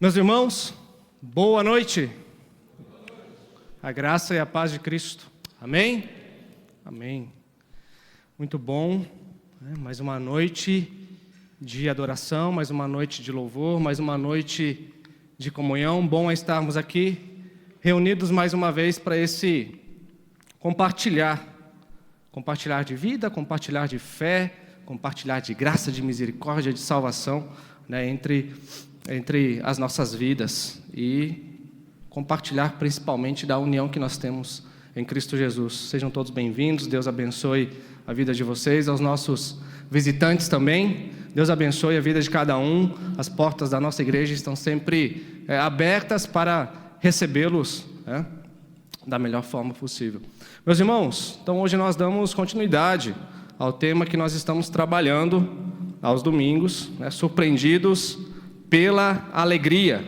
Meus irmãos, boa noite. A graça e a paz de Cristo. Amém? Amém. Muito bom. Mais uma noite de adoração, mais uma noite de louvor, mais uma noite de comunhão. Bom é estarmos aqui reunidos mais uma vez para esse compartilhar de vida, compartilhar de fé, compartilhar de graça, de misericórdia, de salvação, entre as nossas vidas e compartilhar principalmente da união que nós temos em Cristo Jesus. Sejam todos bem-vindos, Deus abençoe a vida de vocês, aos nossos visitantes também, Deus abençoe a vida de cada um. As portas da nossa igreja estão sempre abertas para recebê-los da melhor forma possível. Meus irmãos, então hoje nós damos continuidade ao tema que nós estamos trabalhando aos domingos, surpreendidos pela alegria.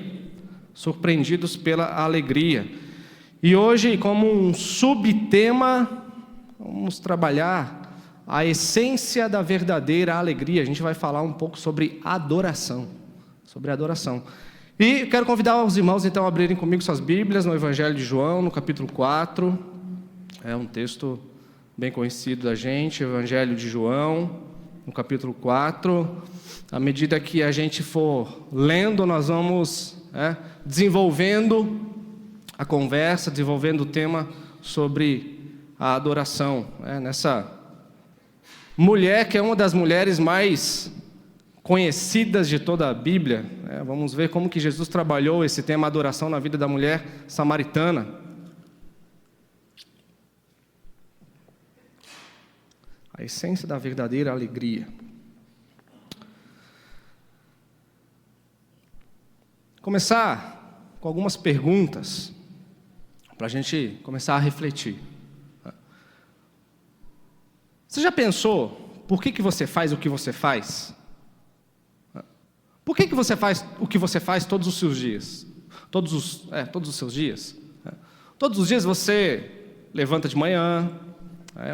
Surpreendidos pela alegria. E hoje, como um subtema, vamos trabalhar a essência da verdadeira alegria. A gente vai falar um pouco sobre adoração. Sobre adoração. E quero convidar os irmãos, então, a abrirem comigo suas Bíblias no Evangelho de João, no capítulo 4. É um texto bem conhecido da gente, Evangelho de João, no capítulo 4. À medida que a gente for lendo, nós vamos desenvolvendo a conversa, desenvolvendo o tema sobre a adoração. Nessa mulher que é uma das mulheres mais conhecidas de toda a Bíblia. Vamos ver como que Jesus trabalhou esse tema adoração na vida da mulher samaritana. A essência da verdadeira alegria. Começar com algumas perguntas para a gente começar a refletir. Você já pensou por que você faz o que você faz? Por que você faz o que você faz todos os seus dias? Todos os seus dias? Todos os dias você levanta de manhã.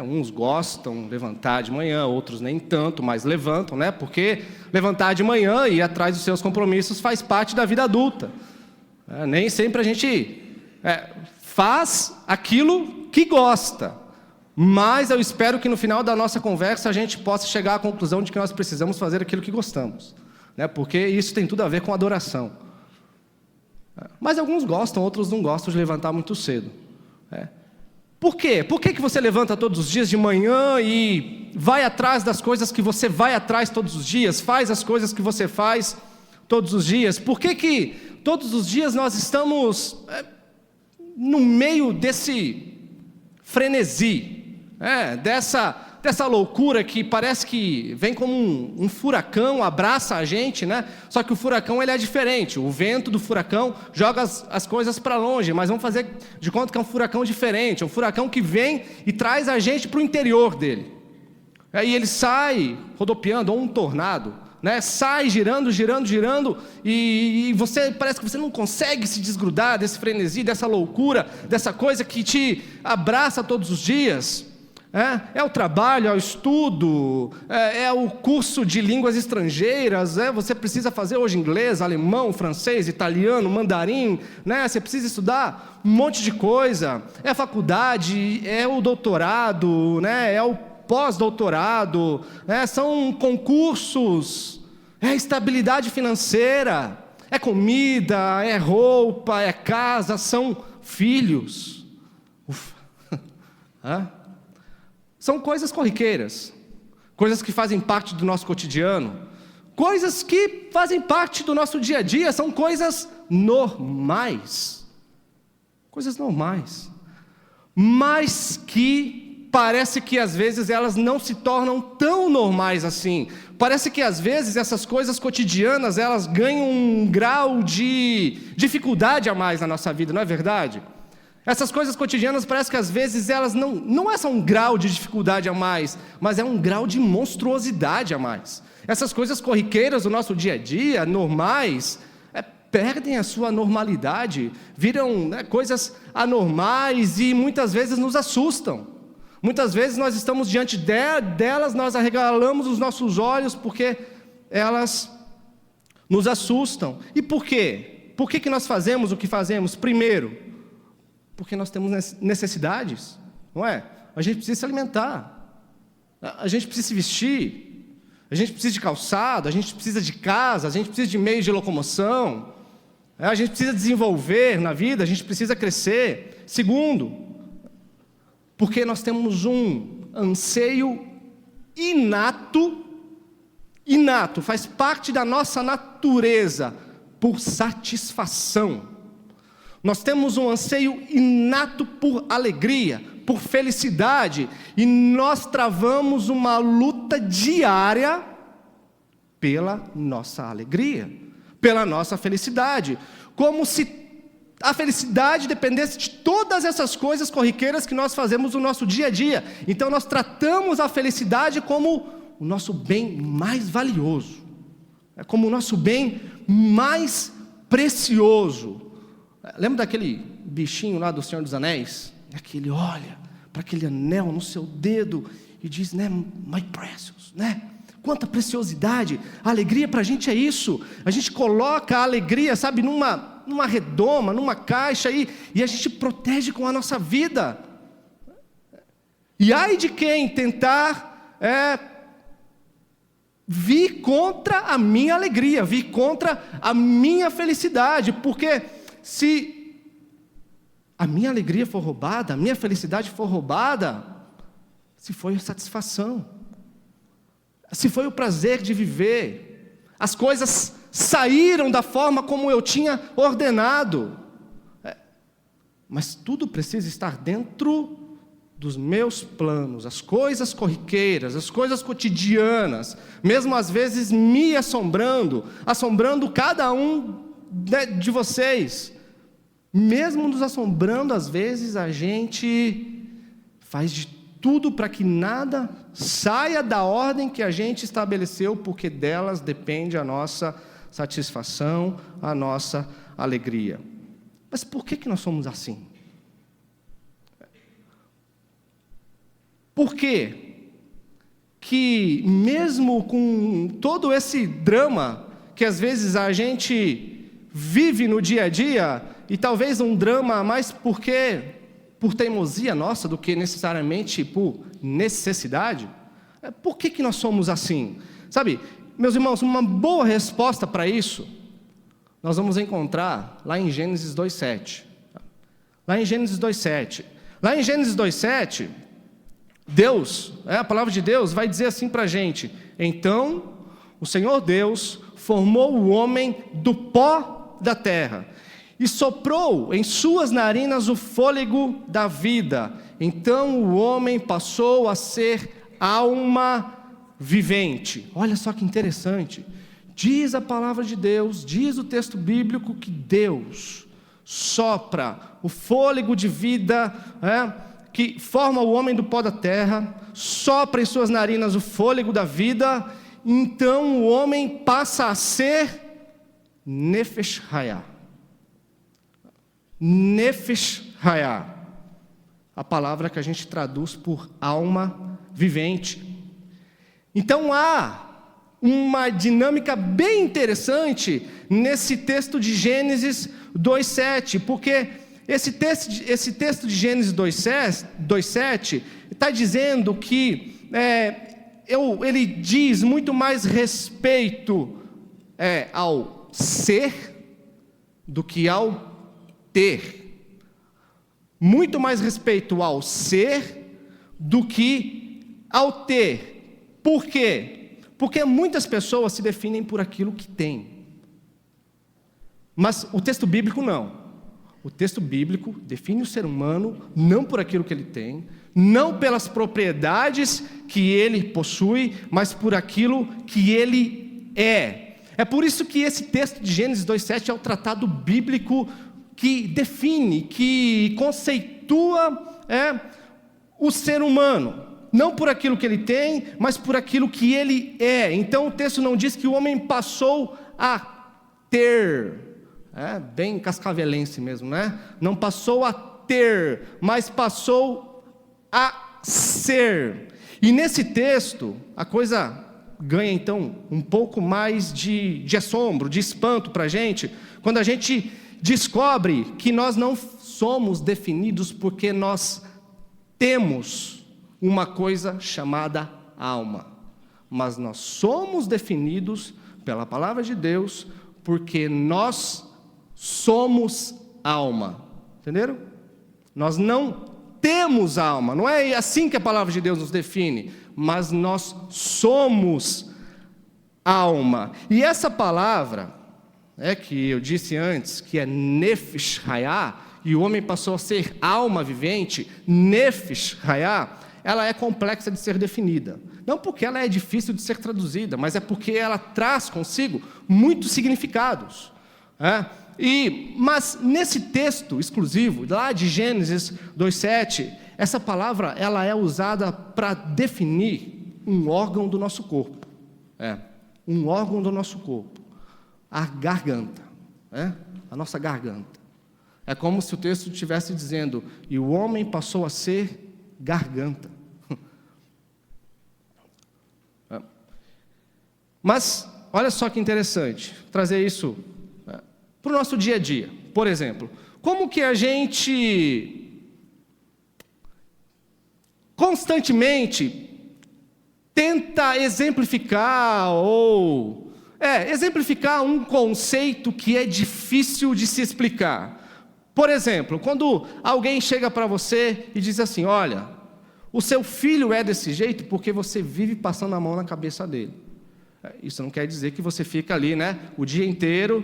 Uns gostam de levantar de manhã, outros nem tanto, mas levantam, porque levantar de manhã e ir atrás dos seus compromissos faz parte da vida adulta. Nem sempre a gente faz aquilo que gosta, mas eu espero que no final da nossa conversa a gente possa chegar à conclusão de que nós precisamos fazer aquilo que gostamos, porque isso tem tudo a ver com adoração. Mas alguns gostam, outros não gostam de levantar muito cedo. Por quê? Por que você levanta todos os dias de manhã e vai atrás das coisas que você vai atrás todos os dias, faz as coisas que você faz todos os dias? Por que todos os dias nós estamos no meio desse frenesi, dessa loucura que parece que vem como um furacão, abraça a gente, Só que o furacão ele é diferente. O vento do furacão joga as coisas para longe, mas vamos fazer de conta que é um furacão diferente. É um furacão que vem e traz a gente para o interior dele. E ele sai rodopiando, ou um tornado, sai girando, e você parece que você não consegue se desgrudar desse frenesi, dessa loucura, dessa coisa que te abraça todos os dias. É o trabalho, é o estudo, é o curso de línguas estrangeiras, você precisa fazer hoje inglês, alemão, francês, italiano, mandarim, você precisa estudar um monte de coisa, é a faculdade, é o doutorado, é o pós-doutorado, são concursos, é estabilidade financeira, é comida, é roupa, é casa, são filhos. São coisas corriqueiras, coisas que fazem parte do nosso cotidiano, coisas que fazem parte do nosso dia a dia, são coisas normais, mas que parece que às vezes elas não se tornam tão normais assim. Parece que às vezes essas coisas cotidianas elas ganham um grau de dificuldade a mais na nossa vida, não é verdade? Essas coisas cotidianas parece que às vezes elas não é só um grau de dificuldade a mais, mas é um grau de monstruosidade a mais. Essas coisas corriqueiras do nosso dia a dia, normais, perdem a sua normalidade, viram coisas anormais e muitas vezes nos assustam. Muitas vezes nós estamos diante delas, nós arregalamos os nossos olhos porque elas nos assustam. E por quê? Por que nós fazemos o que fazemos? Primeiro, porque nós temos necessidades, não é? A gente precisa se alimentar, a gente precisa se vestir, a gente precisa de calçado, a gente precisa de casa, a gente precisa de meios de locomoção, a gente precisa desenvolver na vida, a gente precisa crescer. Segundo, porque nós temos um anseio inato, faz parte da nossa natureza, por satisfação. Nós temos um anseio inato por alegria, por felicidade, e nós travamos uma luta diária pela nossa alegria, pela nossa felicidade, como se a felicidade dependesse de todas essas coisas corriqueiras que nós fazemos no nosso dia a dia. Então nós tratamos a felicidade como o nosso bem mais valioso, como o nosso bem mais precioso. Lembra daquele bichinho lá do Senhor dos Anéis? Que ele olha para aquele anel no seu dedo e diz, né, my precious, né? Quanta preciosidade. A alegria para a gente é isso. A gente coloca a alegria, sabe, numa redoma, numa caixa aí, e a gente protege com a nossa vida. E ai de quem tentar vir contra a minha alegria, vir contra a minha felicidade, porque se a minha alegria for roubada, a minha felicidade for roubada, se foi a satisfação, se foi o prazer de viver, as coisas saíram da forma como eu tinha ordenado, mas tudo precisa estar dentro dos meus planos, as coisas corriqueiras, as coisas cotidianas, mesmo às vezes me assombrando cada um de vocês, mesmo nos assombrando às vezes, a gente faz de tudo para que nada saia da ordem que a gente estabeleceu, porque delas depende a nossa satisfação, a nossa alegria. Mas por que nós somos assim? Por quê? Que mesmo com todo esse drama que às vezes a gente vive no dia a dia, e talvez um drama mais por teimosia nossa do que necessariamente por necessidade, por que nós somos assim? Sabe, meus irmãos, uma boa resposta para isso nós vamos encontrar lá em Gênesis 2:7. Lá em Gênesis 2:7, Deus, a palavra de Deus vai dizer assim para a gente: então o Senhor Deus formou o homem do pó da terra e soprou em suas narinas o fôlego da vida. Então o homem passou a ser alma vivente. Olha só que interessante. Diz a palavra de Deus, diz o texto bíblico que Deus sopra o fôlego de vida, que forma o homem do pó da terra, sopra em suas narinas o fôlego da vida, então o homem passa a ser Nefesh Hayah. Nefesh Hayah, a palavra que a gente traduz por alma vivente. Então há uma dinâmica bem interessante nesse texto de Gênesis 2:7, porque esse texto de Gênesis 2:7 está dizendo que ele diz muito mais respeito ao ser do que ao ter. Muito mais respeito ao ser do que ao ter. Por quê? Porque muitas pessoas se definem por aquilo que têm. Mas o texto bíblico não. O texto bíblico define o ser humano não por aquilo que ele tem, não pelas propriedades que ele possui, mas por aquilo que ele é. É por isso que esse texto de Gênesis 2:7 é o tratado bíblico que define, que conceitua o ser humano. Não por aquilo que ele tem, mas por aquilo que ele é. Então o texto não diz que o homem passou a ter, bem cascavelense mesmo, né? Não passou a ter, mas passou a ser. E nesse texto, a coisa ganha então um pouco mais de assombro, de espanto para a gente, quando a gente descobre que nós não somos definidos porque nós temos uma coisa chamada alma, mas nós somos definidos pela palavra de Deus porque nós somos alma. Entenderam? Nós não temos alma, não é assim que a palavra de Deus nos define, mas nós somos alma. E essa palavra, que eu disse antes, que é Nefesh Hayah, e o homem passou a ser alma vivente, Nefesh Hayah, ela é complexa de ser definida. Não porque ela é difícil de ser traduzida, mas é porque ela traz consigo muitos significados. Mas nesse texto exclusivo, lá de Gênesis 2:7, essa palavra ela é usada para definir um órgão do nosso corpo. Um órgão do nosso corpo. A garganta. A nossa garganta. É como se o texto estivesse dizendo, e o homem passou a ser garganta. Mas, olha só que interessante, trazer isso para o nosso dia a dia. Por exemplo, como que a gente constantemente tenta exemplificar exemplificar um conceito que é difícil de se explicar. Por exemplo, quando alguém chega para você e diz assim, olha, o seu filho é desse jeito porque você vive passando a mão na cabeça dele. Isso não quer dizer que você fica ali, o dia inteiro,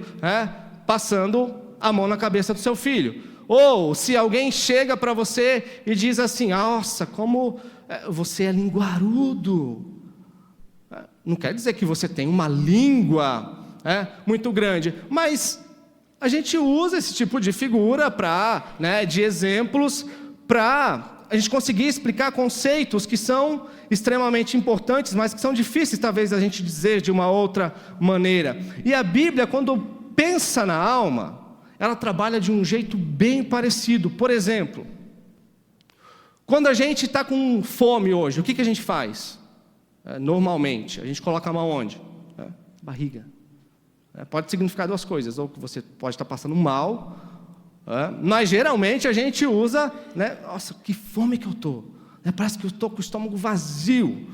passando a mão na cabeça do seu filho. Ou se alguém chega para você e diz assim, nossa, como você é linguarudo. Não quer dizer que você tem uma língua muito grande, mas a gente usa esse tipo de figura de exemplos para a gente conseguir explicar conceitos que são extremamente importantes, mas que são difíceis talvez a gente dizer de uma outra maneira. E a Bíblia, quando pensa na alma, ela trabalha de um jeito bem parecido. Por exemplo, quando a gente está com fome hoje, o que a gente faz? Normalmente, a gente coloca a mão onde? Barriga. Pode significar duas coisas, ou que você pode estar passando mal, mas geralmente a gente usa, nossa, que fome que eu estou, parece que eu estou com o estômago vazio.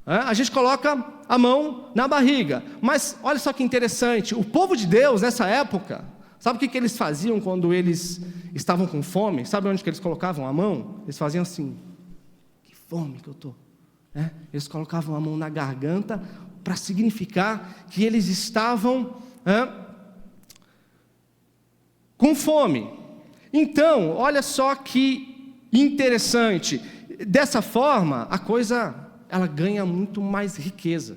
A gente coloca a mão na barriga. Mas olha só que interessante, o povo de Deus nessa época, sabe o que eles faziam quando eles estavam com fome? Sabe onde que eles colocavam a mão? Eles faziam assim, que fome que eu estou. Eles colocavam a mão na garganta para significar que eles estavam com fome. Então, olha só que interessante. Dessa forma, a coisa ela ganha muito mais riqueza.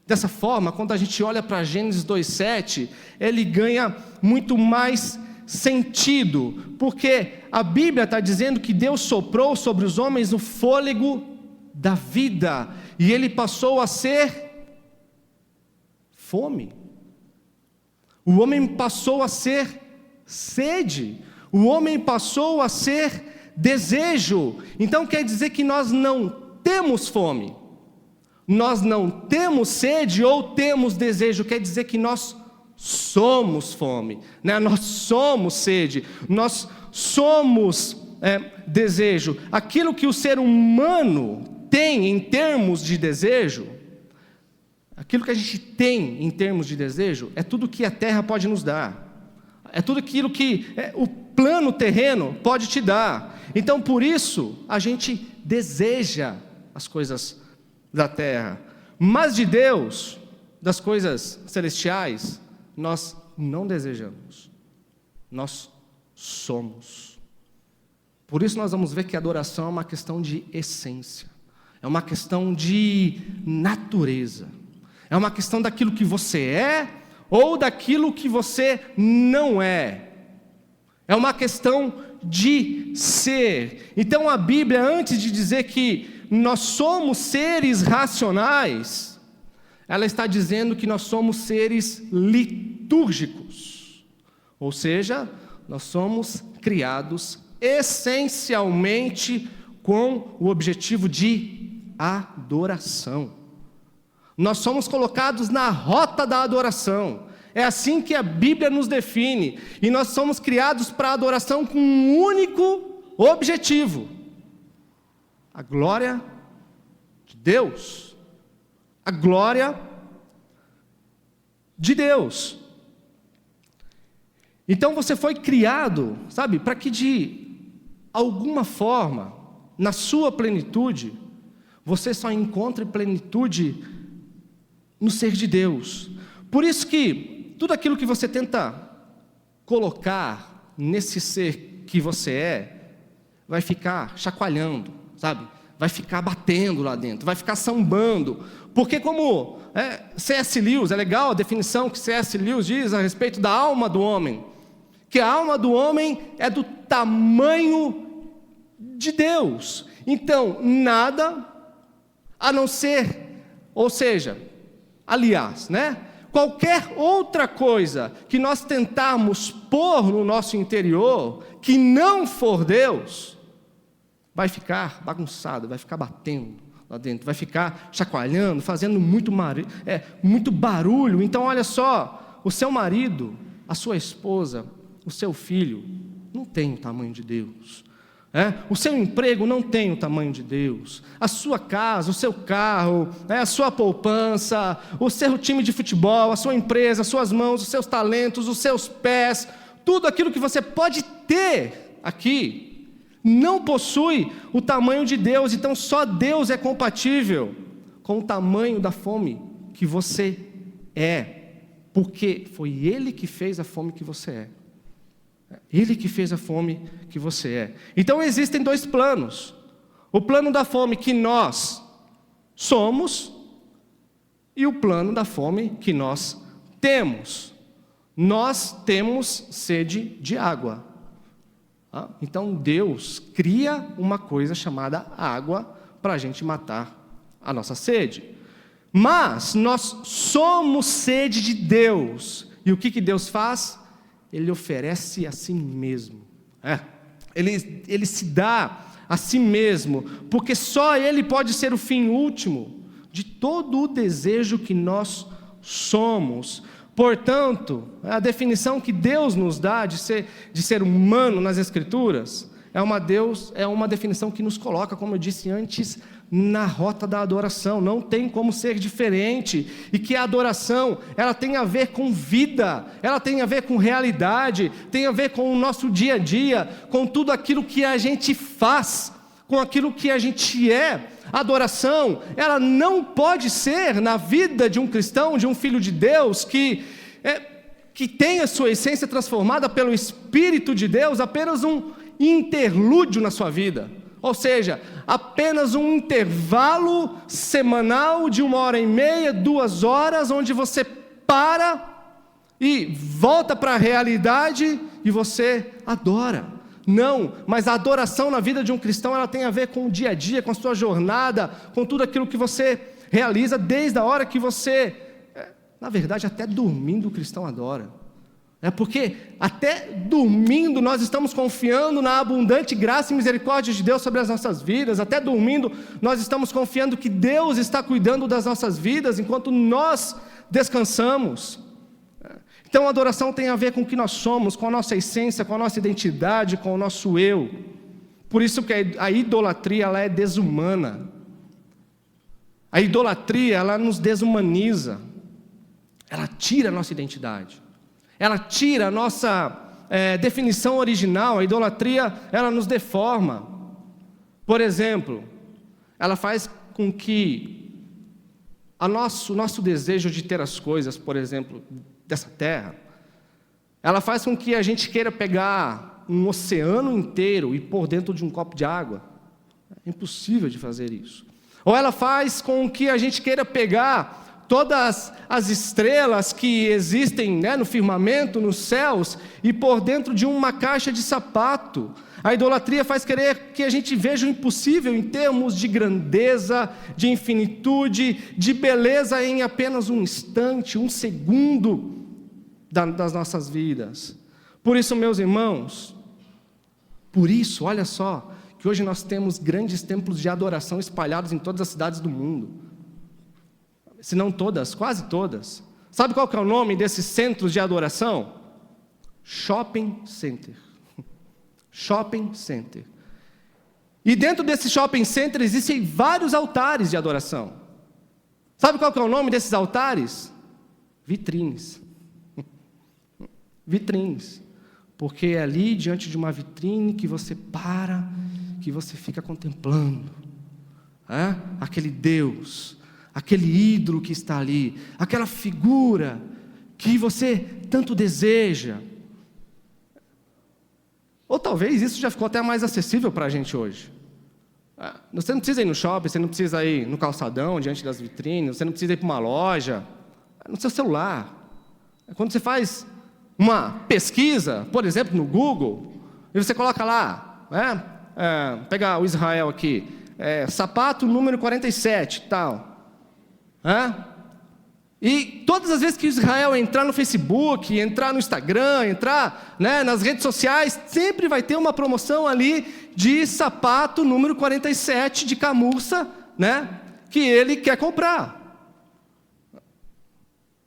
Dessa forma, quando a gente olha para Gênesis 2:7, ele ganha muito mais sentido, porque a Bíblia está dizendo que Deus soprou sobre os homens o fôlego da vida, e ele passou a ser fome. O homem passou a ser sede. O homem passou a ser desejo. Então quer dizer que nós não temos fome, nós não temos sede ou temos desejo. Quer dizer que nós somos fome, nós somos sede, nós somos desejo. Aquilo que o ser humano tem em termos de desejo, aquilo que a gente tem em termos de desejo, é tudo que a terra pode nos dar, é tudo aquilo que o plano terreno pode te dar. Então por isso a gente deseja as coisas da terra, mas de Deus, das coisas celestiais, nós não desejamos, nós somos. Por isso nós vamos ver que a adoração é uma questão de essência, é uma questão de natureza, é uma questão daquilo que você é ou daquilo que você não é. É uma questão de ser. Então a Bíblia, antes de dizer que nós somos seres racionais, ela está dizendo que nós somos seres litúrgicos. Ou seja, nós somos criados essencialmente com o objetivo de adoração. Nós somos colocados na rota da adoração. É assim que a Bíblia nos define. E nós somos criados para a adoração com um único objetivo: a glória de Deus. A glória de Deus. Então você foi criado, sabe, para que de alguma forma, na sua plenitude, você só encontre plenitude no ser de Deus. Por isso que tudo aquilo que você tenta colocar nesse ser que você é, vai ficar chacoalhando, sabe? Vai ficar batendo lá dentro, vai ficar sambando. Porque como C.S. Lewis, é legal a definição que C.S. Lewis diz a respeito da alma do homem, que a alma do homem é do tamanho de Deus. Então, nada a não ser, ou seja, aliás, qualquer outra coisa que nós tentarmos pôr no nosso interior, que não for Deus, vai ficar bagunçado, vai ficar batendo lá dentro, vai ficar chacoalhando, fazendo muito barulho. Então, olha só, o seu marido, a sua esposa, o seu filho, não tem o tamanho de Deus. O seu emprego não tem o tamanho de Deus. A sua casa, o seu carro, a sua poupança, o seu time de futebol, a sua empresa, as suas mãos, os seus talentos, os seus pés, tudo aquilo que você pode ter aqui, não possui o tamanho de Deus. Então só Deus é compatível com o tamanho da fome que você é, porque foi Ele que fez a fome que você é. Ele que fez a fome que você é. Então existem dois planos: o plano da fome que nós somos e o plano da fome que nós temos. Nós temos sede de água. Então Deus cria uma coisa chamada água para a gente matar a nossa sede. Mas nós somos sede de Deus. E o que Deus faz? Ele oferece a si mesmo. Ele se dá a si mesmo, porque só Ele pode ser o fim último de todo o desejo que nós somos. Portanto, a definição que Deus nos dá de ser humano nas Escrituras é uma definição que nos coloca, como eu disse antes, na rota da adoração. Não tem como ser diferente. E que a adoração, ela tem a ver com vida, ela tem a ver com realidade, tem a ver com o nosso dia a dia, com tudo aquilo que a gente faz, com aquilo que a gente é. A adoração, ela não pode ser na vida de um cristão, de um filho de Deus, que tem a sua essência transformada pelo Espírito de Deus, apenas um interlúdio na sua vida. Ou seja, apenas um intervalo semanal de 1h30, 2 horas, onde você para e volta para a realidade e você adora. Não, mas a adoração na vida de um cristão, ela tem a ver com o dia a dia, com a sua jornada, com tudo aquilo que você realiza desde a hora que você, na verdade, até dormindo o cristão adora. Porque até dormindo nós estamos confiando na abundante graça e misericórdia de Deus sobre as nossas vidas. Até dormindo nós estamos confiando que Deus está cuidando das nossas vidas enquanto nós descansamos. Então a adoração tem a ver com o que nós somos, com a nossa essência, com a nossa identidade, com o nosso eu. Por isso que a idolatria, ela é desumana. A idolatria, ela nos desumaniza. Ela tira a nossa identidade. Ela tira a nossa definição original. A idolatria, ela nos deforma. Por exemplo, ela faz com que o nosso desejo de ter as coisas, por exemplo, dessa terra, ela faz com que a gente queira pegar um oceano inteiro e pôr dentro de um copo de água. É impossível de fazer isso. Ou ela faz com que a gente queira pegar todas as estrelas que existem no firmamento, nos céus, e por dentro de uma caixa de sapato. A idolatria faz querer que a gente veja o impossível em termos de grandeza, de infinitude, de beleza em apenas um instante, um segundo das nossas vidas. Por isso, meus irmãos, olha só, que hoje nós temos grandes templos de adoração espalhados em todas as cidades do mundo. se não todas, quase todas. Sabe qual que é o nome desses centros de adoração? Shopping center. Shopping center. E dentro desse shopping center existem vários altares de adoração. Sabe qual que é o nome desses altares? Vitrines. Vitrines. Porque é ali diante de uma vitrine que você para, que você fica contemplando. Aquele Deus, aquele ídolo que está ali, aquela figura que você tanto deseja. Ou talvez isso já ficou até mais acessível para a gente hoje. Você não precisa ir no shopping, você não precisa ir no calçadão, diante das vitrines, você não precisa ir para uma loja, no seu celular. Quando você faz uma pesquisa, por exemplo, no Google, e você coloca lá, pega o Israel aqui, sapato número 47, tal. E todas as vezes que Israel entrar no Facebook, entrar no Instagram, entrar nas redes sociais, sempre vai ter uma promoção ali de sapato número 47 de camurça, que ele quer comprar.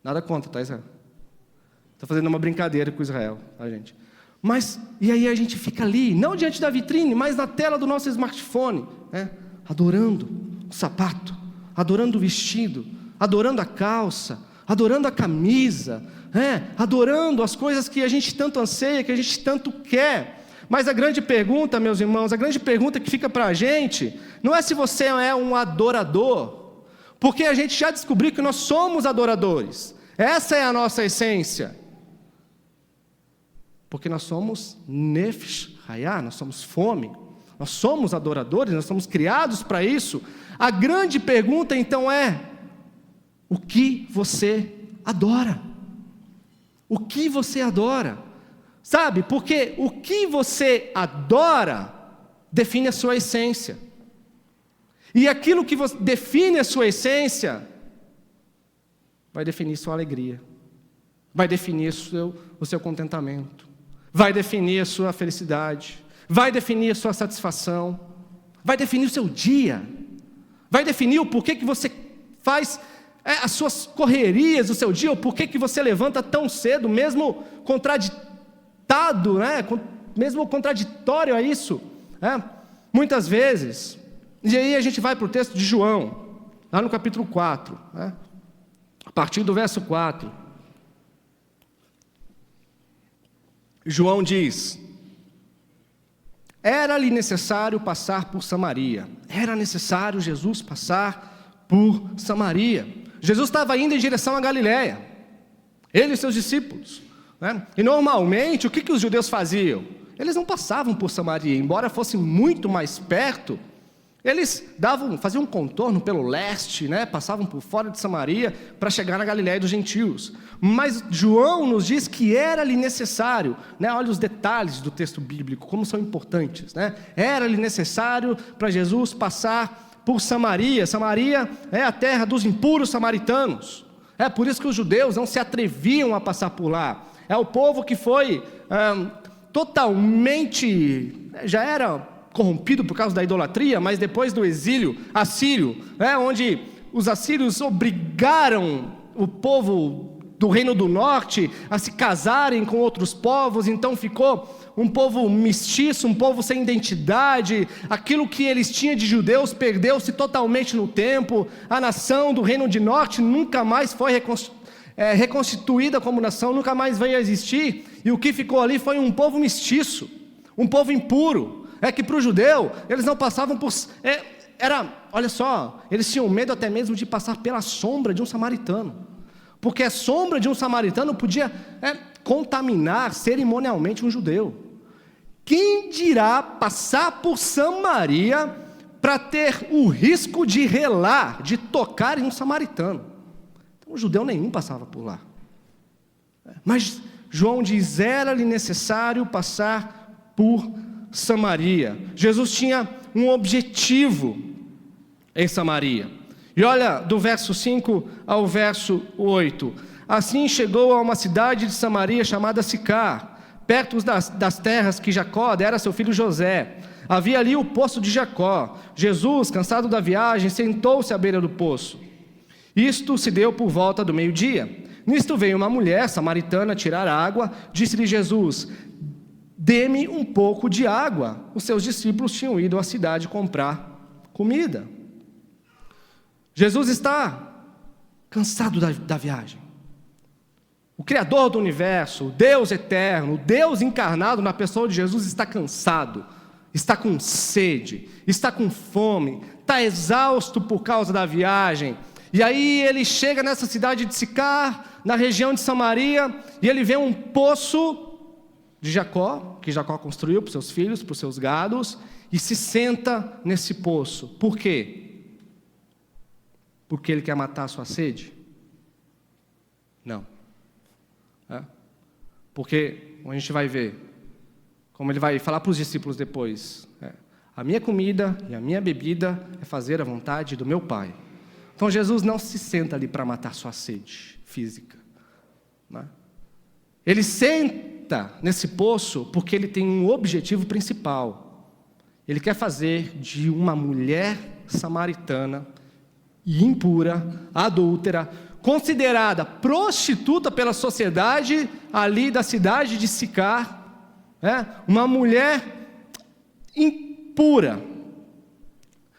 Nada contra, tá, Israel? Estou fazendo uma brincadeira com Israel, tá, gente? Mas, e aí a gente fica ali, não diante da vitrine, mas na tela do nosso smartphone, adorando o sapato, adorando o vestido, adorando a calça, adorando a camisa, adorando as coisas que a gente tanto anseia, que a gente tanto quer. Mas a grande pergunta, meus irmãos, a grande pergunta que fica para a gente, não é se você é um adorador, porque a gente já descobriu que nós somos adoradores, essa é a nossa essência, porque nós somos nefesh hayah, nós somos fome, nós somos adoradores, nós somos criados para isso. A grande pergunta então é: o que você adora? O que você adora? Sabe, porque o que você adora define a sua essência. E aquilo que define a sua essência vai definir sua alegria, vai definir o seu contentamento, vai definir a sua felicidade, vai definir a sua satisfação, vai definir o seu dia, vai definir o porquê que você faz as suas correrias do seu dia, o porquê que você levanta tão cedo, mesmo contraditado, mesmo contraditório a isso, muitas vezes. E aí a gente vai para o texto de João, lá no capítulo 4, a partir do verso 4. João diz: era-lhe necessário passar por Samaria. Era necessário Jesus passar por Samaria. Jesus estava indo em direção a Galiléia, ele e seus discípulos, E normalmente, o que os judeus faziam? Eles não passavam por Samaria, embora fosse muito mais perto. Eles faziam um contorno pelo leste, passavam por fora de Samaria para chegar na Galiléia dos gentios. Mas João nos diz que era-lhe necessário, olha os detalhes do texto bíblico, como são importantes, Era-lhe necessário para Jesus passar por Samaria. Samaria é a terra dos impuros samaritanos. É por isso que os judeus não se atreviam a passar por lá. É o povo que foi totalmente, já era corrompido por causa da idolatria, mas depois do exílio assírio, onde os assírios obrigaram o povo do Reino do Norte a se casarem com outros povos, então ficou um povo mestiço, um povo sem identidade. Aquilo que eles tinham de judeus perdeu-se totalmente no tempo. A nação do Reino do Norte nunca mais foi reconstituída como nação, nunca mais veio a existir, e o que ficou ali foi um povo mestiço, um povo impuro. É que para o judeu, eles não passavam por... olha só, eles tinham medo até mesmo de passar pela sombra de um samaritano, porque a sombra de um samaritano podia contaminar cerimonialmente um judeu. Quem dirá passar por Samaria para ter o risco de relar, de tocar em um samaritano? Então, judeu nenhum passava por lá. Mas João diz: era-lhe necessário passar por Samaria. Jesus tinha um objetivo em Samaria. E olha, do verso 5 ao verso 8. Assim chegou a uma cidade de Samaria chamada Sicar, perto das terras que Jacó dera a seu filho José. Havia ali o poço de Jacó. Jesus, cansado da viagem, sentou-se à beira do poço. Isto se deu por volta do meio-dia. Nisto veio uma mulher samaritana tirar água. Disse-lhe Jesus: dê-me um pouco de água. Os seus discípulos tinham ido à cidade comprar comida. Jesus está cansado da viagem. O Criador do universo, o Deus eterno, o Deus encarnado na pessoa de Jesus está cansado, está com sede, está com fome, está exausto por causa da viagem. E aí ele chega nessa cidade de Sicar, na região de Samaria, e ele vê um poço de Jacó, que Jacó construiu para os seus filhos, para os seus gados, e se senta nesse poço. Por quê? Porque ele quer matar a sua sede? Não. Porque, como a gente vai ver, como ele vai falar para os discípulos depois, a minha comida e a minha bebida é fazer a vontade do meu Pai. Então Jesus não se senta ali para matar sua sede física. Ele senta nesse poço porque ele tem um objetivo principal. Ele quer fazer de uma mulher samaritana, impura, adúltera, considerada prostituta pela sociedade ali da cidade de Sicar, uma mulher impura,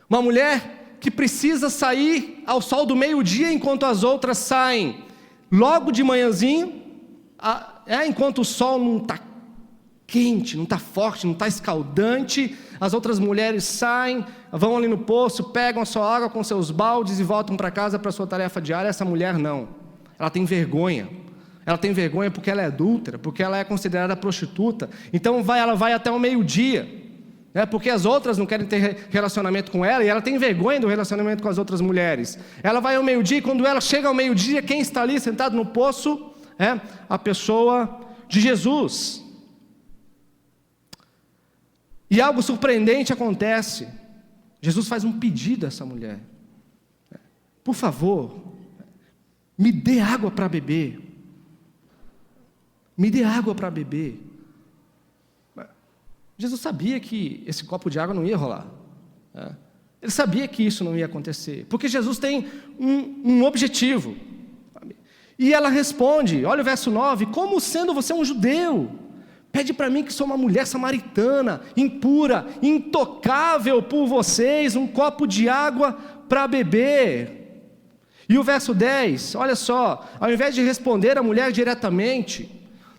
uma mulher que precisa sair ao sol do meio-dia enquanto as outras saem logo de manhãzinho, enquanto o sol não está quente, não está forte, não está escaldante. As outras mulheres saem, vão ali no poço, pegam a sua água com seus baldes e voltam para casa para a sua tarefa diária. Essa mulher não, ela tem vergonha. Ela tem vergonha porque ela é adúltera, porque ela é considerada prostituta. Então ela vai até o meio-dia, porque as outras não querem ter relacionamento com ela, e ela tem vergonha do relacionamento com as outras mulheres. Ela vai ao meio-dia, e quando ela chega ao meio-dia, quem está ali sentado no poço é a pessoa de Jesus. E algo surpreendente acontece. Jesus faz um pedido a essa mulher: por favor, me dê água para beber. Me dê água para beber. Jesus sabia que esse copo de água não ia rolar. Ele sabia que isso não ia acontecer, porque Jesus tem um objetivo. E ela responde, olha o verso 9: como sendo você um judeu, pede para mim, que sou uma mulher samaritana, impura, intocável por vocês, um copo de água para beber. E o verso 10, olha só, ao invés de responder a mulher diretamente,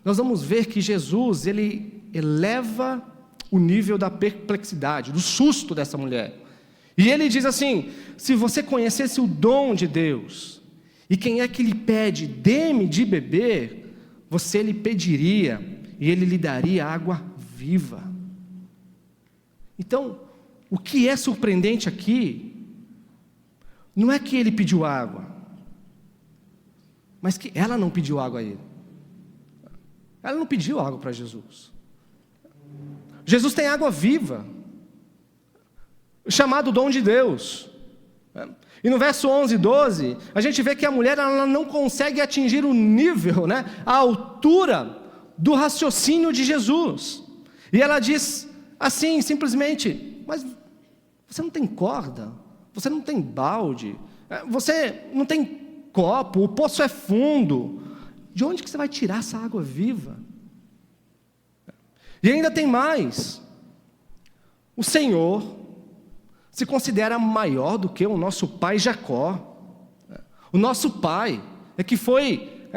nós vamos ver que Jesus, ele eleva o nível da perplexidade, do susto dessa mulher. E ele diz assim: se você conhecesse o dom de Deus, e quem é que lhe pede, dê-me de beber, você lhe pediria, e ele lhe daria água viva. Então, o que é surpreendente aqui, não é que ele pediu água, mas que ela não pediu água a ele. Ela não pediu água para Jesus. Jesus tem água viva, chamado dom de Deus. E no verso 11 e 12, a gente vê que a mulher ela não consegue atingir o nível, a altura do raciocínio de Jesus. E ela diz assim, simplesmente: mas você não tem corda, você não tem balde, você não tem copo, o poço é fundo. De onde que você vai tirar essa água viva? E ainda tem mais. O Senhor se considera maior do que o nosso pai Jacó. O nosso pai que foi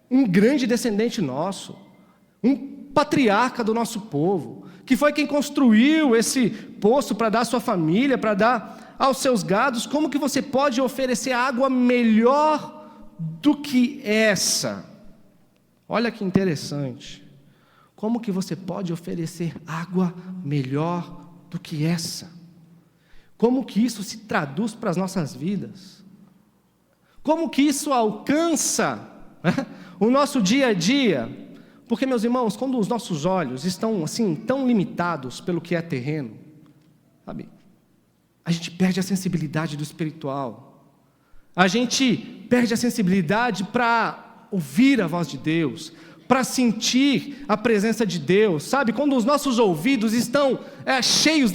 um grande descendente nosso, um patriarca do nosso povo, que foi quem construiu esse poço para dar à sua família, para dar aos seus gados. Como que você pode oferecer água melhor do que essa? Olha que interessante. Como que você pode oferecer água melhor do que essa? Como que isso se traduz para as nossas vidas? Como que isso alcança o nosso dia a dia? Porque, meus irmãos, quando os nossos olhos estão assim tão limitados pelo que é terreno, sabe, a gente perde a sensibilidade do espiritual. A gente perde a sensibilidade para ouvir a voz de Deus, para sentir a presença de Deus, sabe? Quando os nossos ouvidos estão cheios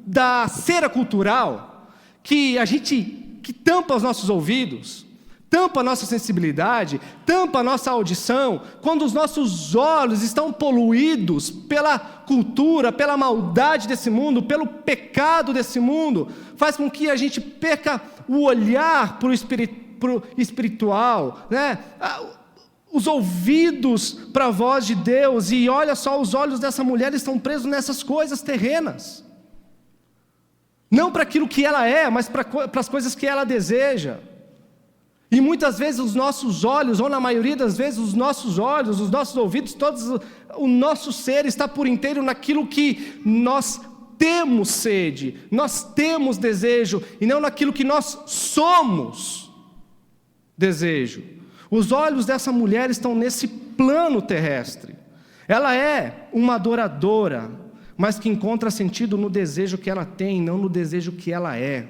da cera cultural, que a gente que tampa os nossos ouvidos, tampa a nossa sensibilidade, tampa a nossa audição, quando os nossos olhos estão poluídos pela cultura, pela maldade desse mundo, pelo pecado desse mundo, faz com que a gente perca o olhar para o espiritual, né? Os ouvidos para a voz de Deus, e olha só, os olhos dessa mulher estão presos nessas coisas terrenas, não para aquilo que ela é, mas para as coisas que ela deseja. E muitas vezes os nossos olhos, ou na maioria das vezes os nossos olhos, os nossos ouvidos, o nosso ser está por inteiro naquilo que nós temos sede, nós temos desejo, e não naquilo que nós somos desejo. Os olhos dessa mulher estão nesse plano terrestre. Ela é uma adoradora, mas que encontra sentido no desejo que ela tem, não no desejo que ela é.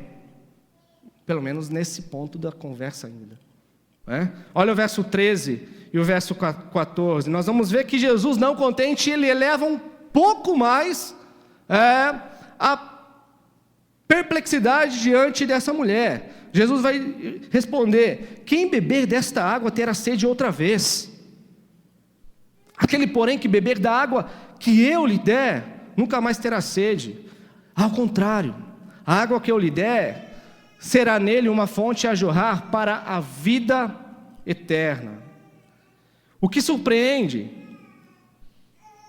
Pelo menos nesse ponto da conversa ainda. Olha o verso 13 e o verso 14. Nós vamos ver que Jesus, não contente, ele eleva um pouco mais a perplexidade diante dessa mulher. Jesus vai responder: quem beber desta água terá sede outra vez. Aquele, porém, que beber da água que eu lhe der, nunca mais terá sede. Ao contrário, a água que eu lhe der será nele uma fonte a jorrar para a vida eterna. O que surpreende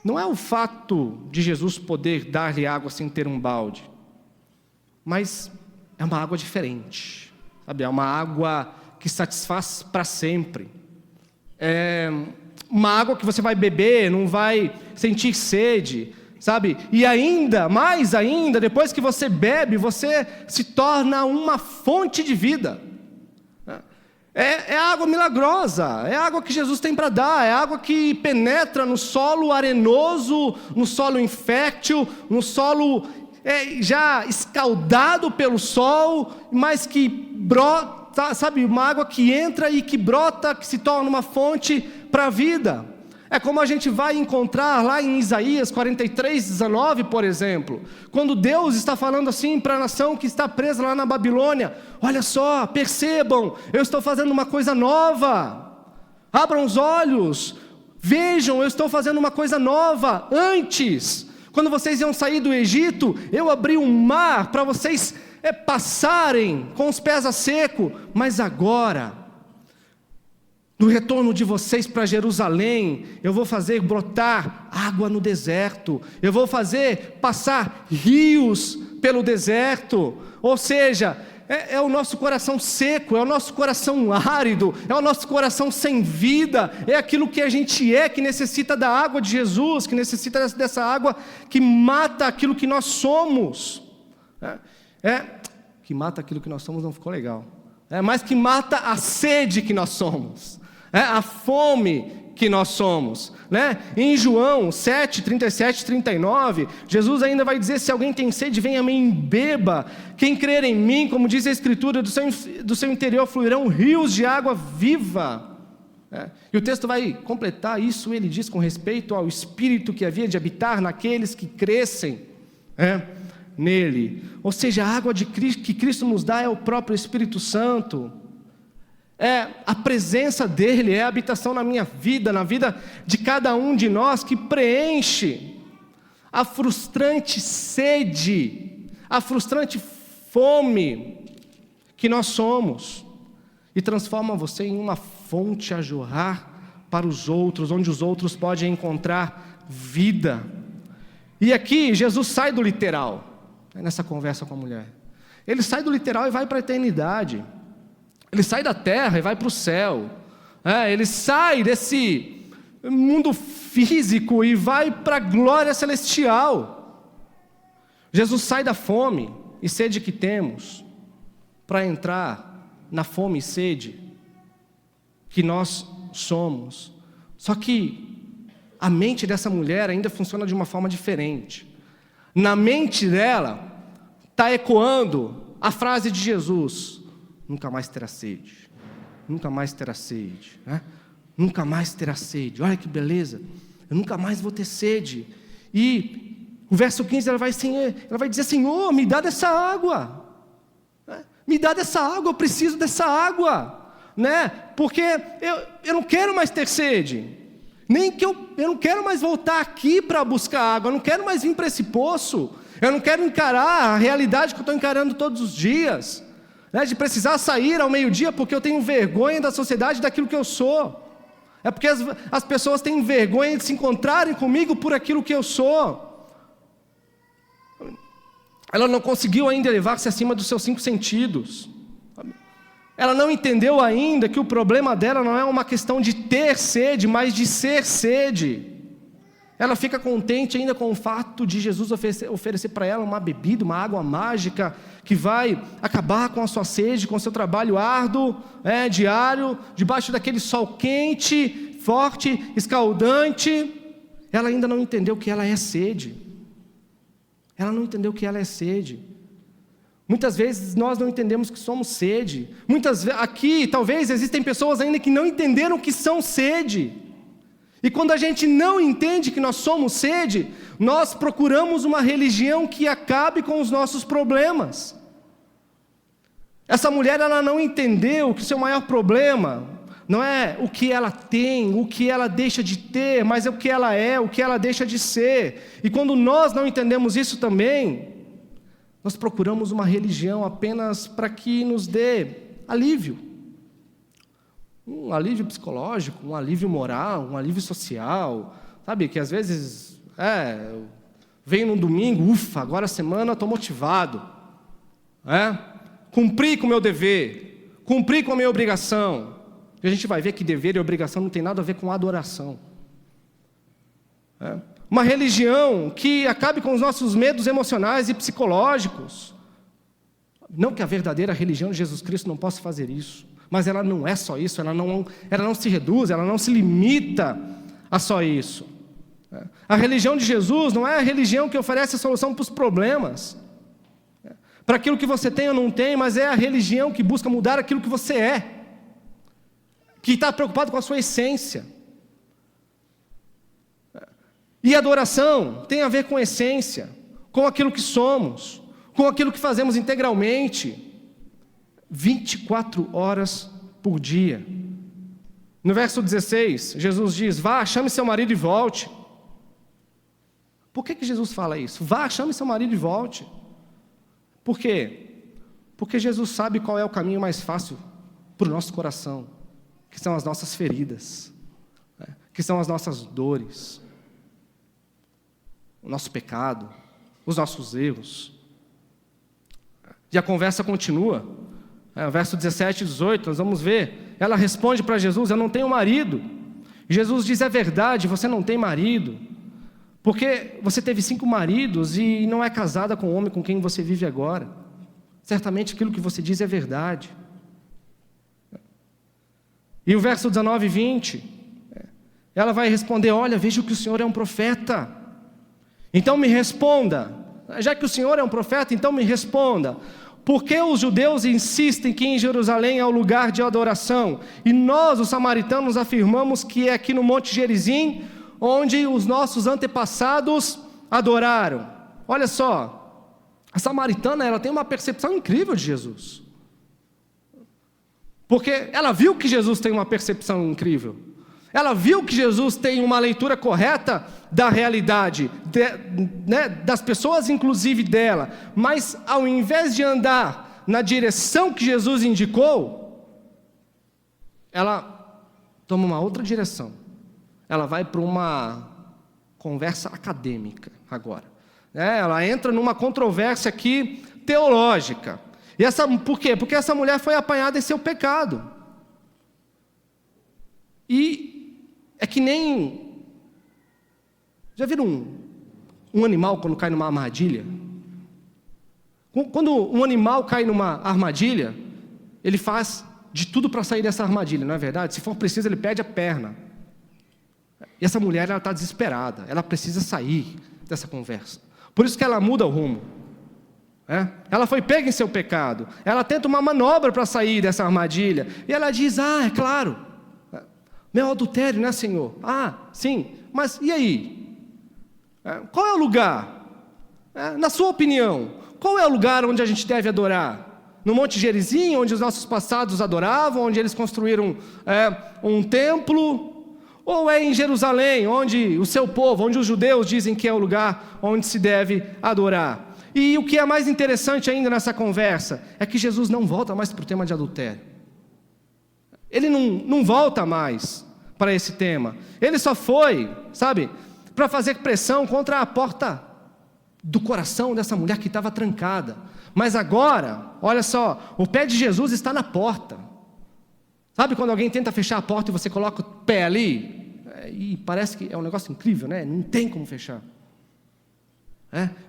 não é o fato de Jesus poder dar-lhe água sem ter um balde, mas é uma água diferente, sabe? É uma água que satisfaz para sempre. É uma água que você vai beber, não vai sentir sede, sabe? E ainda, mais ainda, depois que você bebe, você se torna uma fonte de vida. É água milagrosa, é água que Jesus tem para dar, é água que penetra no solo arenoso, no solo infértil, no solo já escaldado pelo sol, mas que brota, sabe? Uma água que entra e que brota, que se torna uma fonte para a vida. É como a gente vai encontrar lá em Isaías 43:19, por exemplo, quando Deus está falando assim para a nação que está presa lá na Babilônia: olha só, percebam, eu estou fazendo uma coisa nova, abram os olhos, vejam, eu estou fazendo uma coisa nova. Antes, quando vocês iam sair do Egito, eu abri um mar para vocês passarem com os pés a seco, mas agora, no retorno de vocês para Jerusalém, eu vou fazer brotar água no deserto, eu vou fazer passar rios pelo deserto. Ou seja, é o nosso coração seco, é o nosso coração árido, é o nosso coração sem vida, é aquilo que a gente que necessita da água de Jesus, que necessita dessa água que mata aquilo que nós somos. Que mata aquilo que nós somos não ficou legal. Mas que mata a sede que nós somos. A fome que nós somos, né? Em João 7, 37 e 39, Jesus ainda vai dizer: se alguém tem sede, venha a mim e beba. Quem crer em mim, como diz a Escritura, do seu interior fluirão rios de água viva. E o texto vai completar isso. Ele diz com respeito ao Espírito que havia de habitar naqueles que crescem nele. Ou seja, a água de Cristo, que Cristo nos dá, é o próprio Espírito Santo. É a presença dele, é a habitação na minha vida, na vida de cada um de nós, que preenche a frustrante sede, a frustrante fome que nós somos, e transforma você em uma fonte a jorrar para os outros, onde os outros podem encontrar vida. E aqui Jesus sai do literal, nessa conversa com a mulher. Ele sai do literal e vai para a eternidade. Ele sai da terra e vai para o céu. Ele sai desse mundo físico e vai para a glória celestial. Jesus sai da fome e sede que temos para entrar na fome e sede que nós somos. Só que a mente dessa mulher ainda funciona de uma forma diferente. Na mente dela está ecoando a frase de Jesus: nunca mais terá sede, nunca mais terá sede, nunca mais terá sede. Olha que beleza, eu nunca mais vou ter sede. E o verso 15 ela vai dizer: Senhor, me dá dessa água, Me dá dessa água, eu preciso dessa água, né? Porque eu não quero mais ter sede. Nem que eu não quero mais voltar aqui para buscar água, eu não quero mais vir para esse poço, eu não quero encarar a realidade que eu estou encarando todos os dias, né, de precisar sair ao meio-dia porque eu tenho vergonha da sociedade, daquilo que eu sou. É porque as pessoas têm vergonha de se encontrarem comigo por aquilo que eu sou. Ela não conseguiu ainda elevar-se acima dos seus 5 sentidos. Ela não entendeu ainda que o problema dela não é uma questão de ter sede, mas de ser sede. Ela fica contente ainda com o fato de Jesus oferecer para ela uma bebida, uma água mágica, que vai acabar com a sua sede, com o seu trabalho árduo, diário, debaixo daquele sol quente, forte, escaldante. Ela ainda não entendeu que ela é sede. Ela não entendeu que ela é sede. Muitas vezes nós não entendemos que somos sede. Aqui, talvez, existem pessoas ainda que não entenderam que são sede. E quando a gente não entende que nós somos sede, nós procuramos uma religião que acabe com os nossos problemas. Essa mulher, ela não entendeu que o seu maior problema não é o que ela tem, o que ela deixa de ter, mas é o que ela é, o que ela deixa de ser. E quando nós não entendemos isso também, nós procuramos uma religião apenas para que nos dê alívio. Um alívio psicológico, um alívio moral, um alívio social. Sabe, que às vezes, venho no domingo, ufa, agora a semana estou motivado. Cumpri com o meu dever, cumpri com a minha obrigação. E a gente vai ver que dever e obrigação não tem nada a ver com adoração. Uma religião que acabe com os nossos medos emocionais e psicológicos. Não que a verdadeira religião de Jesus Cristo não possa fazer isso, mas ela não é só isso, ela não se reduz, ela não se limita a só isso. A religião de Jesus não é a religião que oferece a solução para os problemas, para aquilo que você tem ou não tem, mas é a religião que busca mudar aquilo que você é, que está preocupado com a sua essência. E adoração tem a ver com essência, com aquilo que somos, com aquilo que fazemos integralmente, 24 horas por dia. No verso 16, Jesus diz: vá, chame seu marido e volte. Por que Jesus fala isso? Vá, chame seu marido e volte. Por quê? Porque Jesus sabe qual é o caminho mais fácil para o nosso coração, que são as nossas feridas, que são as nossas dores, o nosso pecado, os nossos erros. E a conversa continua. Verso 17 e 18, nós vamos ver. Ela responde para Jesus: eu não tenho marido. Jesus diz: é verdade, você não tem marido, porque você teve 5 maridos e não é casada com o homem com quem você vive agora. Certamente aquilo que você diz é verdade. E o verso 19 e 20, ela vai responder: olha, vejo que o Senhor é um profeta. Então me responda, já que o Senhor é um profeta, então me responda, por que os judeus insistem que em Jerusalém é o lugar de adoração, e nós, os samaritanos, afirmamos que é aqui no Monte Gerizim, onde os nossos antepassados adoraram? Olha só, a samaritana, ela tem uma percepção incrível de Jesus, porque ela viu que Jesus tem uma percepção incrível. Ela viu que Jesus tem uma leitura correta da realidade, das pessoas, inclusive dela. Mas, ao invés de andar na direção que Jesus indicou, ela toma uma outra direção. Ela vai para uma conversa acadêmica agora. Ela entra numa controvérsia aqui teológica. Por quê? Porque essa mulher foi apanhada em seu pecado. E é que nem... Já viram um animal quando cai numa armadilha? Quando um animal cai numa armadilha, ele faz de tudo para sair dessa armadilha, não é verdade? Se for preciso, ele perde a perna. E essa mulher, ela está desesperada, ela precisa sair dessa conversa. Por isso que ela muda o rumo. Ela foi pega em seu pecado, ela tenta uma manobra para sair dessa armadilha, e ela diz: é claro, meu adultério, né, Senhor? Sim, mas e aí? Qual é o lugar? Na sua opinião, qual é o lugar onde a gente deve adorar? no Monte Gerizim, onde os nossos passados adoravam, onde eles construíram um templo, ou é em Jerusalém, onde o seu povo, onde os judeus dizem que é o lugar onde se deve adorar? E o que é mais interessante ainda nessa conversa é que Jesus não volta mais para o tema de adultério. Ele não volta mais para esse tema. Ele só foi, sabe, para fazer pressão contra a porta do coração dessa mulher que estava trancada. Mas agora, olha só, o pé de Jesus está na porta. Sabe quando alguém tenta fechar a porta e você coloca o pé ali? E parece que é um negócio incrível, né? Não tem como fechar.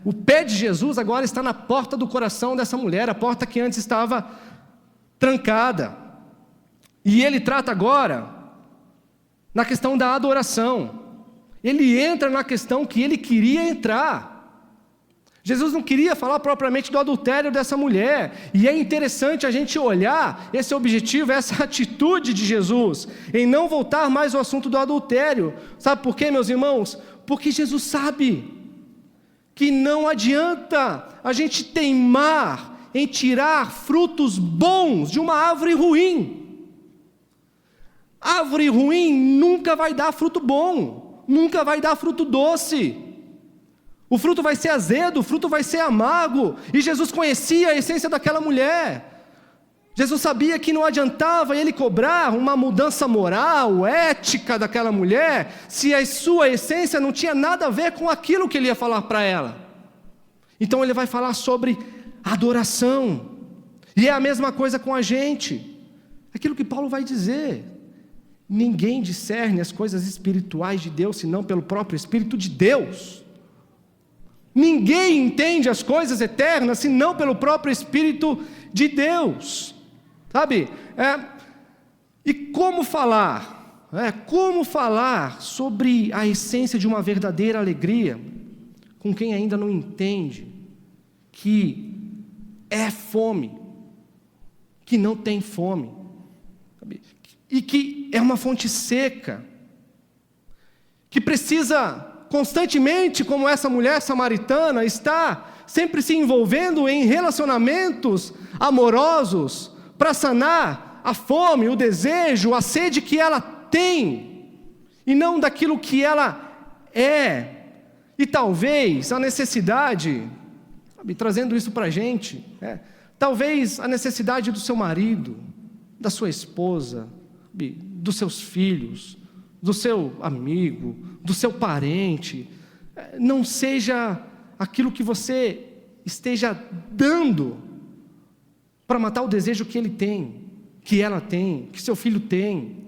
O pé de Jesus agora está na porta do coração dessa mulher, a porta que antes estava trancada. E ele trata agora na questão da adoração. Ele entra na questão que ele queria entrar. Jesus não queria falar propriamente do adultério dessa mulher. E é interessante a gente olhar esse objetivo, essa atitude de Jesus, em não voltar mais ao assunto do adultério. Sabe por quê, meus irmãos? Porque Jesus sabe que não adianta a gente teimar em tirar frutos bons de uma árvore ruim. Árvore ruim nunca vai dar fruto bom, nunca vai dar fruto doce. O fruto vai ser azedo, o fruto vai ser amargo. E Jesus conhecia a essência daquela mulher. Jesus sabia que não adiantava ele cobrar uma mudança moral, ética daquela mulher, se a sua essência não tinha nada a ver com aquilo que ele ia falar para ela. Então ele vai falar sobre adoração. E é a mesma coisa com a gente. Aquilo que Paulo vai dizer. Ninguém discerne as coisas espirituais de Deus, senão pelo próprio Espírito de Deus. Ninguém entende as coisas eternas, senão pelo próprio Espírito de Deus. Sabe? E como falar? Como falar sobre a essência de uma verdadeira alegria com quem ainda não entende que é fome, que não tem fome, sabe? E que é uma fonte seca, que precisa constantemente, como essa mulher samaritana, estar sempre se envolvendo em relacionamentos amorosos para sanar a fome, o desejo, a sede que ela tem, e não daquilo que ela é. E talvez a necessidade, sabe, trazendo isso para a gente, talvez a necessidade do seu marido, da sua esposa, dos seus filhos, do seu amigo, do seu parente, não seja aquilo que você esteja dando para matar o desejo que ele tem, que ela tem, que seu filho tem.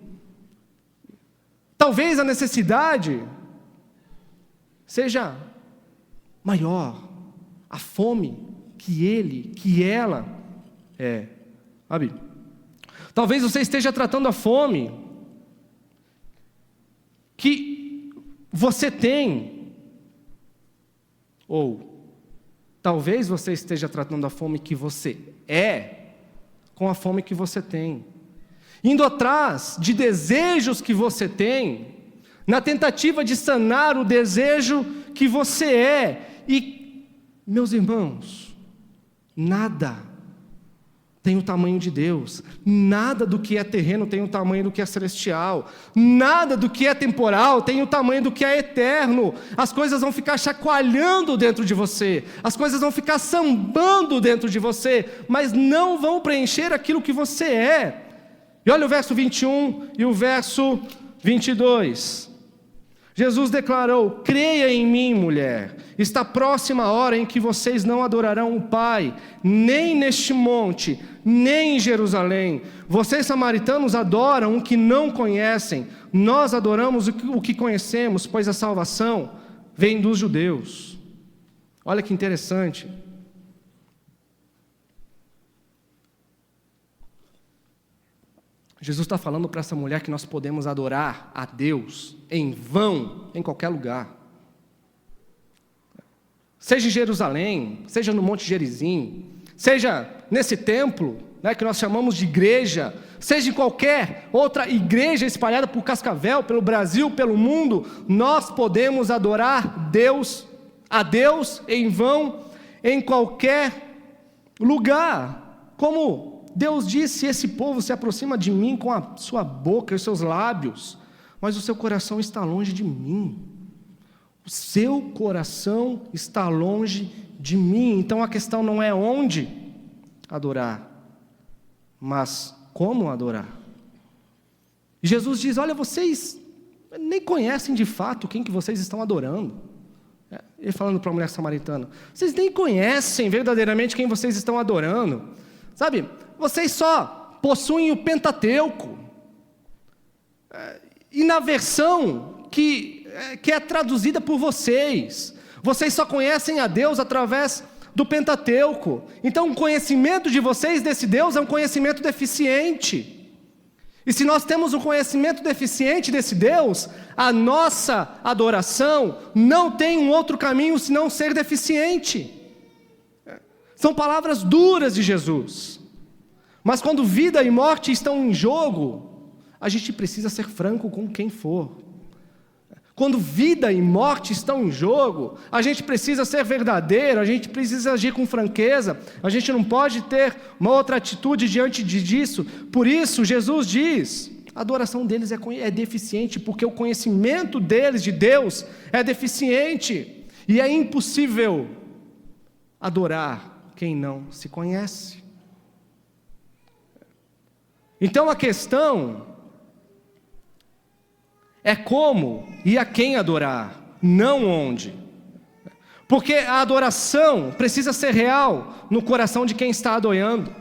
Talvez a necessidade seja maior, a fome que ele, que ela sabe? Talvez você esteja tratando a fome que você tem, ou talvez você esteja tratando a fome que você é, com a fome que você tem, indo atrás de desejos que você tem, na tentativa de sanar o desejo que você é. E, meus irmãos, nada tem o tamanho de Deus, nada do que é terreno tem o tamanho do que é celestial, nada do que é temporal tem o tamanho do que é eterno. As coisas vão ficar chacoalhando dentro de você, as coisas vão ficar sambando dentro de você, mas não vão preencher aquilo que você é. E olha o verso 21 e o verso 22. Jesus declarou: creia em mim, mulher, está próxima a hora em que vocês não adorarão o Pai, nem neste monte, nem em Jerusalém. Vocês samaritanos adoram o que não conhecem, nós adoramos o que conhecemos, pois a salvação vem dos judeus. Olha que interessante. Jesus está falando para essa mulher que nós podemos adorar a Deus em vão, em qualquer lugar. Seja em Jerusalém, seja no Monte Gerizim, seja nesse templo, que nós chamamos de igreja, seja em qualquer outra igreja espalhada por Cascavel, pelo Brasil, pelo mundo, nós podemos adorar a Deus em vão, em qualquer lugar. Como Deus disse, esse povo se aproxima de mim com a sua boca e os seus lábios, mas o seu coração está longe de mim. O seu coração está longe de mim. Então a questão não é onde adorar, mas como adorar. E Jesus diz, olha, vocês nem conhecem de fato quem que vocês estão adorando. Ele falando para a mulher samaritana, vocês nem conhecem verdadeiramente quem vocês estão adorando. Sabe, vocês só possuem o Pentateuco. E na versão que é traduzida por vocês só conhecem a Deus através do Pentateuco. Então o conhecimento de vocês desse Deus é um conhecimento deficiente. E se nós temos um conhecimento deficiente desse Deus, a nossa adoração não tem um outro caminho senão ser deficiente. São palavras duras de Jesus. Mas quando vida e morte estão em jogo, a gente precisa ser franco com quem for. Quando vida e morte estão em jogo, a gente precisa ser verdadeiro, a gente precisa agir com franqueza, a gente não pode ter uma outra atitude diante disso. Por isso, Jesus diz, a adoração deles é deficiente, porque o conhecimento deles de Deus é deficiente, e é impossível adorar quem não se conhece. Então a questão é como e a quem adorar, não onde. Porque a adoração precisa ser real no coração de quem está adorando,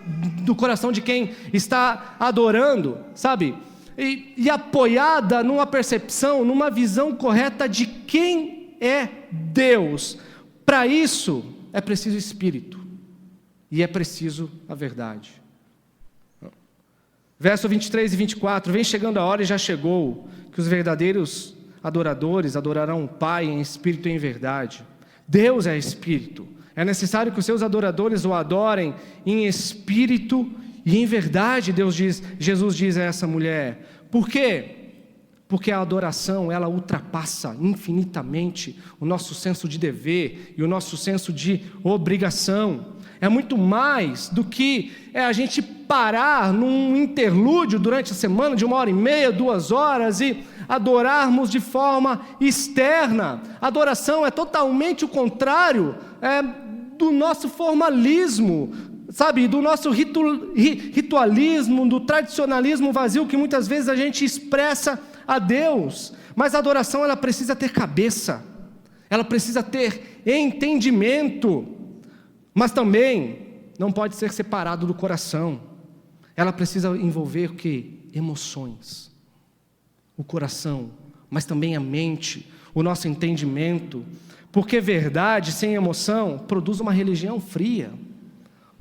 no coração de quem está adorando, sabe? E apoiada numa percepção, numa visão correta de quem é Deus. Para isso é preciso espírito e é preciso a verdade. Verso 23 e 24, vem chegando a hora e já chegou, que os verdadeiros adoradores adorarão o Pai em espírito e em verdade. Deus é espírito, é necessário que os seus adoradores o adorem em espírito e em verdade, Jesus diz a essa mulher. Por quê? Porque a adoração, ela ultrapassa infinitamente o nosso senso de dever e o nosso senso de obrigação. É muito mais do que a gente parar num interlúdio durante a semana de 1h30, 2 horas e adorarmos de forma externa. A adoração é totalmente o contrário do nosso formalismo, sabe, do nosso ritualismo, do tradicionalismo vazio que muitas vezes a gente expressa a Deus. Mas a adoração, ela precisa ter cabeça, ela precisa ter entendimento, mas também não pode ser separado do coração. Ela precisa envolver o quê? Emoções, o coração, mas também a mente, o nosso entendimento, porque verdade sem emoção produz uma religião fria,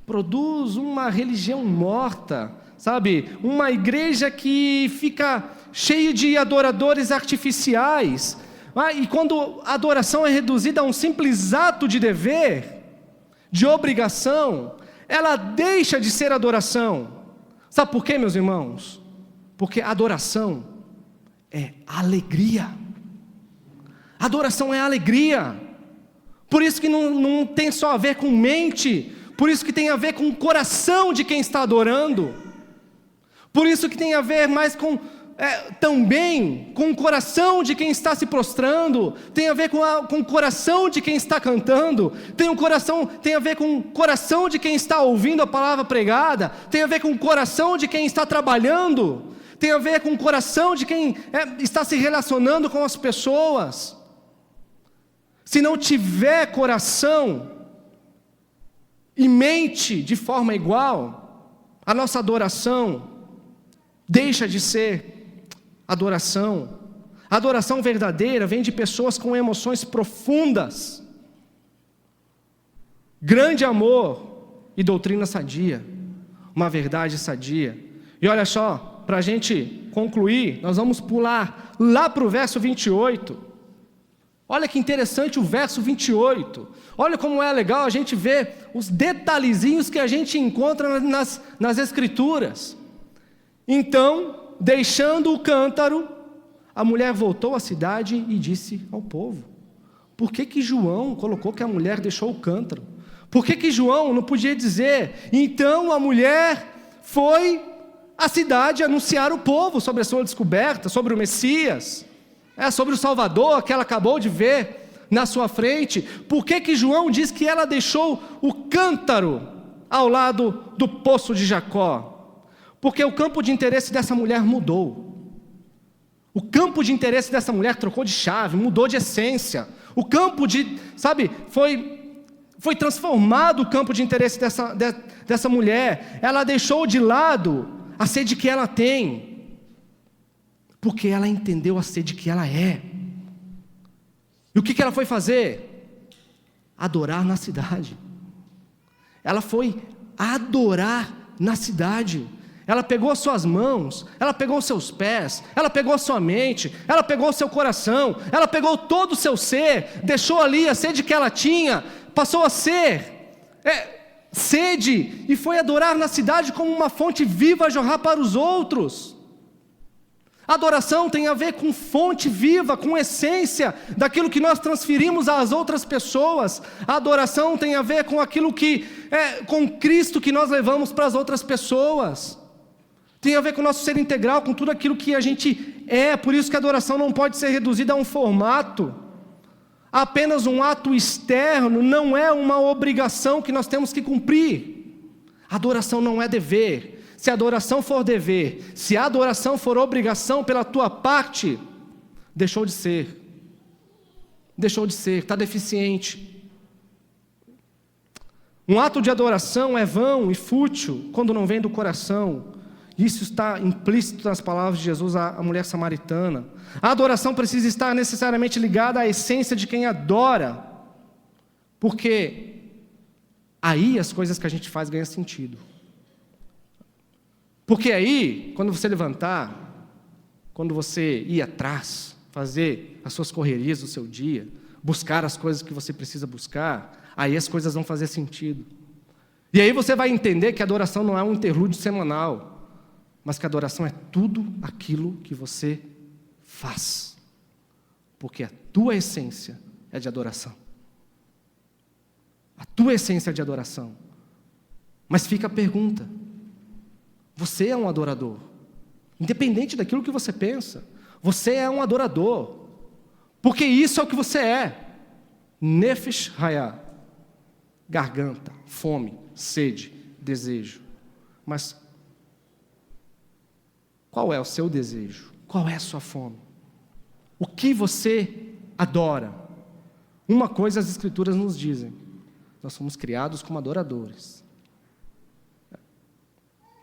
produz uma religião morta, sabe? Uma igreja que fica cheia de adoradores artificiais, e quando a adoração é reduzida a um simples ato de dever, de obrigação, ela deixa de ser adoração. Sabe por quê, meus irmãos? Porque adoração é alegria. Adoração é alegria. Por isso que não tem só a ver com mente, por isso que tem a ver com o coração de quem está adorando. Por isso que tem a ver mais com também com o coração de quem está se prostrando, tem a ver com o coração de quem está cantando, tem a ver com o coração de quem está ouvindo a palavra pregada, tem a ver com o coração de quem está trabalhando, tem a ver com o coração de quem está se relacionando com as pessoas. Se não tiver coração e mente de forma igual, a nossa adoração deixa de ser adoração. A adoração verdadeira vem de pessoas com emoções profundas, grande amor e doutrina sadia, uma verdade sadia. E olha só, para a gente concluir, nós vamos pular lá para o verso 28. Olha que interessante o verso 28. Olha como é legal a gente ver os detalhezinhos que a gente encontra nas Escrituras. Então, deixando o cântaro, a mulher voltou à cidade e disse ao povo: por que João colocou que a mulher deixou o cântaro? Por que João não podia dizer, então a mulher foi à cidade anunciar o povo sobre a sua descoberta, sobre o Messias, sobre o Salvador que ela acabou de ver na sua frente? Por que João diz que ela deixou o cântaro ao lado do poço de Jacó? Porque o campo de interesse dessa mulher mudou. O campo de interesse dessa mulher trocou de chave, mudou de essência. O campo de, foi transformado o campo de interesse dessa mulher. Ela deixou de lado a sede que ela tem, porque ela entendeu a sede que ela é. E o que ela foi fazer? Adorar na cidade. Ela foi adorar na cidade. Ela pegou as suas mãos, ela pegou os seus pés, ela pegou a sua mente, ela pegou o seu coração, ela pegou todo o seu ser, deixou ali a sede que ela tinha, passou a ser sede, e foi adorar na cidade como uma fonte viva a jorrar para os outros. Adoração tem a ver com fonte viva, com essência daquilo que nós transferimos às outras pessoas. A adoração tem a ver com aquilo que com Cristo que nós levamos para as outras pessoas. Tem a ver com o nosso ser integral, com tudo aquilo que a gente é. Por isso que a adoração não pode ser reduzida a um formato, apenas um ato externo. Não é uma obrigação que nós temos que cumprir. A adoração não é dever. Se a adoração for dever, se a adoração for obrigação pela tua parte, deixou de ser, está deficiente. Um ato de adoração é vão e fútil quando não vem do coração. Isso está implícito nas palavras de Jesus à mulher samaritana. A adoração precisa estar necessariamente ligada à essência de quem adora, porque aí as coisas que a gente faz ganham sentido. Porque aí, quando você levantar, quando você ir atrás, fazer as suas correrias do seu dia, buscar as coisas que você precisa buscar, aí as coisas vão fazer sentido. E aí você vai entender que a adoração não é um interlúdio semanal, mas que a adoração é tudo aquilo que você faz. Porque a tua essência é de adoração. A tua essência é de adoração. Mas fica a pergunta: você é um adorador? Independente daquilo que você pensa, você é um adorador. Porque isso é o que você é. Nefesh Hayah. Garganta, fome, sede, desejo. Mas qual é o seu desejo? Qual é a sua fome? O que você adora? Uma coisa as Escrituras nos dizem: nós somos criados como adoradores,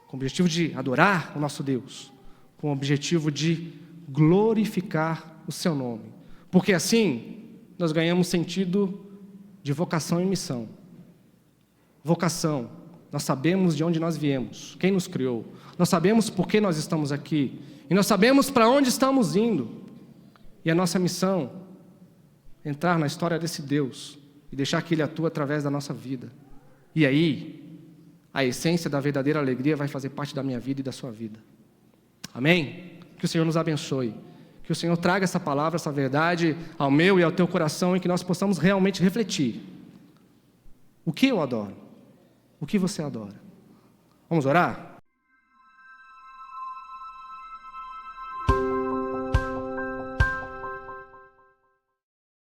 com o objetivo de adorar o nosso Deus, com o objetivo de glorificar o seu nome, porque assim nós ganhamos sentido de vocação e missão. Vocação, nós sabemos de onde nós viemos, quem nos criou, nós sabemos por que nós estamos aqui, e nós sabemos para onde estamos indo. E a nossa missão é entrar na história desse Deus e deixar que Ele atue através da nossa vida. E aí a essência da verdadeira alegria vai fazer parte da minha vida e da sua vida. Amém? Que o Senhor nos abençoe. Que o Senhor traga essa palavra, essa verdade ao meu e ao teu coração, e que nós possamos realmente refletir. O que eu adoro? O que você adora? Vamos orar?